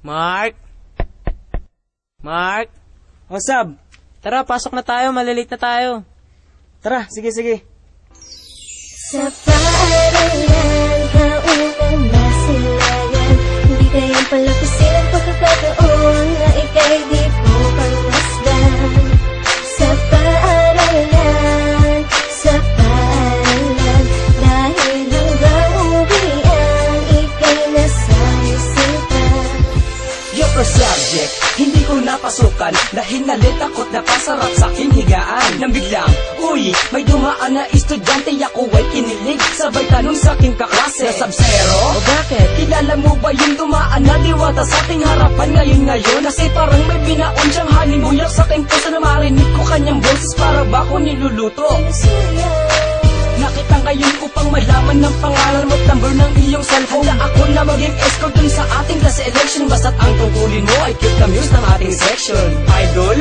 Mark? Mark? O Sab, Tara, pasok na tayo. Malilate na tayo. tara, sige. Sa paaralan, kaunang nasilayan, hindi kayang palapasin ang pagkakataon na ika'y di mo pangmasdan. Sa paaralan, dahil hanggang uwian, ika'y nasa isipan. Your subject, hindi ko napasukan dahil nalitakot na pasarap sa aking higaan. Nang biglang, uy, may dumaan na estudyante, ako ay kinilig. Sabay tanong sa aking kaklase, na Sub-Zero? O bakit? Kilala mo ba yung dumaan na diwata sa ating harapan ngayon? Kasi parang may binaon siyang halimuyak sa aking puso na marinig ko kanyang boses para ba ko niluluto. Sinusuya, Nakita ngayon upang malaman ng pangalan mo at number ng iyong cellphone. Handa ako na maging escort dun sa ating class election. Basta't ang tungkulin mo ay cute camuse ng ating section. Idol,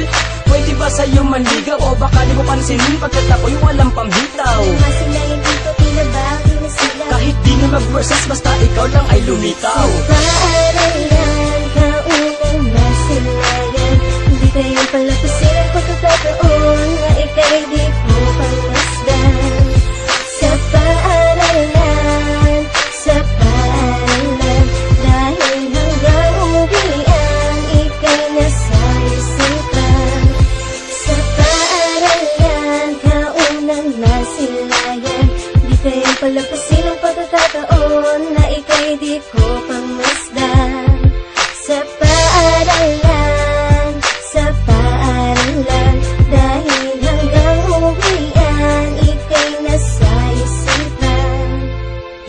pwede ba sa'yo manligaw o baka di mo pansinin pagkat ako'y walang pambitaw? masilayan dito, pinabaki na sila. Kahit di na mag-verses basta ikaw lang ay lumitaw. Paaralan, kaunang nasilayan, hindi kayang palapasin ang pagkakataon na ika'y di mo pangmasdan. Sa paaralan, dahil hanggang uwian, ika'y nasa isipan. Sa paaralan, kaunang nasilayan, di kayang palapasin ang pagkakataon na ika'y di ko pangmasdan. Sa paaralan, dahil hanggang uwian, ika'y nasa isipan.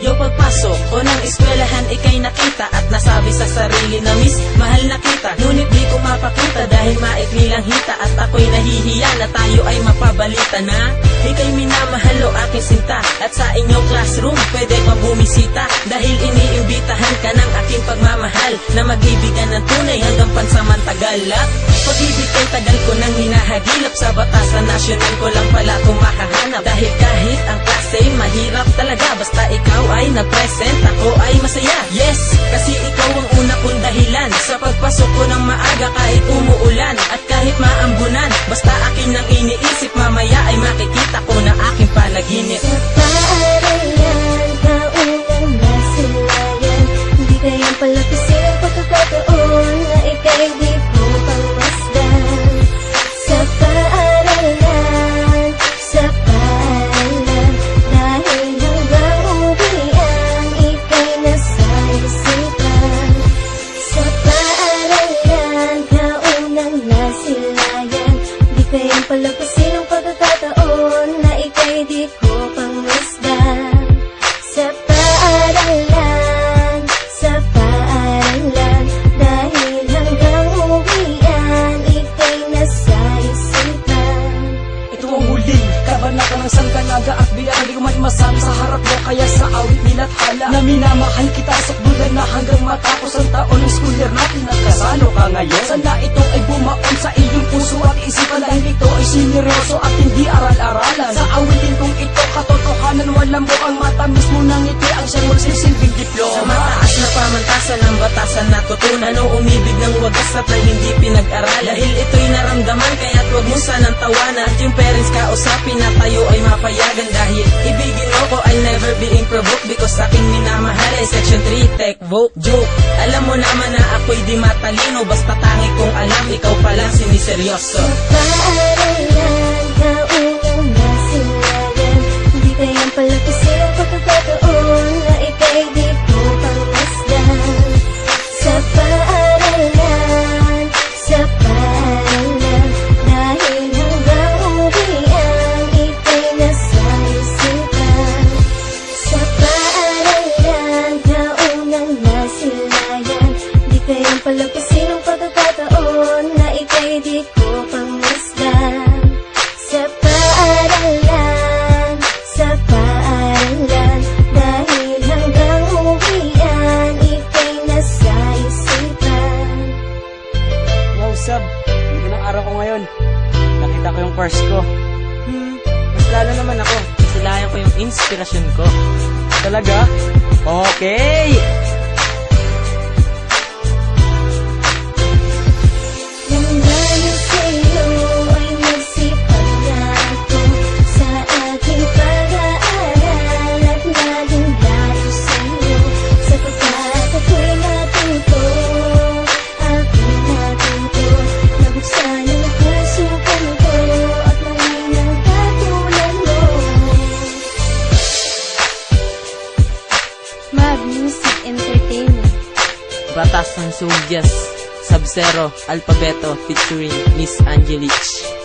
Yung pagpasok ko ng eskwelahan, ika'y nakita at nasabi sa sarili na miss, mahal na kita. Ngunit di ko mapakita dahil maikli lang hita at ako'y nahihiya na tayo ay mapabalita na ika'y minamahal o aking sinta. At sa inyong classroom, pwede pang bumisita dahil iniimbitahan ka ng aking pagmamahal na mag-ibigan ng tunay hanggang pansamantagal. At pag-ibig kay tagal ko nang hinahagilap, sa batasan nasyonal ko lang pala kung makahanap. Dahil kahit ang klase mahirap talaga, basta ikaw ay nag-present, ako ay masaya. Yes, kasi ikaw ang una kong dahilan sa pagpasok ko ng maaga kahit umuulan at kahit maambunan. Basta akin nang iniisip, mamaya ay makikita ko na aking panaginip. Sa paaralan, kaunang nasilayan, hindi kayang palapasin ang pagkakataon na ika'y di mo pangmasdan. Sa paaralan, dahil hanggang uwian, ika'y nasa isipan. Sa paaralan, kaunang nasilayan, di kayang palapasin ang pagkakataon na ika'y di ko pangmasdan. Sa paaralan, dahil hanggang uwian, ika'y nasa isipan. Ito ang huling kabanata ng Sangkanaga at bilang di ko man masabi sa harap mo. Kaya sa awit nilathala na minamahal kita, sukdulan na hanggang matapos ang taon ng school year natin. Nagkasalo ka ngayon, sana ito ay bumaon sa iyong puso at isipan dahil ito ay sineryoso at hindi aral-aralan. Sa awitin kong ito katotohanan, walang buang mata, mismo nang ngiti ang siyang magsisilbing Sa diploma. mataas na pamantasan ng batasan natutunan o umibig ng wagas at na hindi pinag-aralan. Dahil ito'y naramdaman kaya't huwag mo sanang tawanan. At yung parents ka usapin na tayo ay mapayagan. Dahil ibigin mo ko I'll never being provoked, because aking minamahal ay section 3 tech vote joke. Alam mo naman na ako'y di matalino, basta tangi kong alam ikaw palang siniseryoso. Sa paaralan, kaunang nasilayan, hindi kayang palapasin ang pagkakataon na ika'y di ko pangmasdan. Sa paaralan, dahil hanggang uwian, ika'y nasa isipan. Sa paaralan, kaunang nasilayan, di kayang palapasin ang pagkakataon na ika'y di ko pangmasdan. Sa paaralan, dahil hanggang uwian, ika'y nasa isipan. Wow Sab, ganda ng araw ko ngayon. Nakita ko yung crush ko. Mas lalo naman ako, kasilayan ko yung inspirasyon ko. Talaga? Okay! Sugyas, Sub-Zero, Alphabeto featuring Miss Angelich.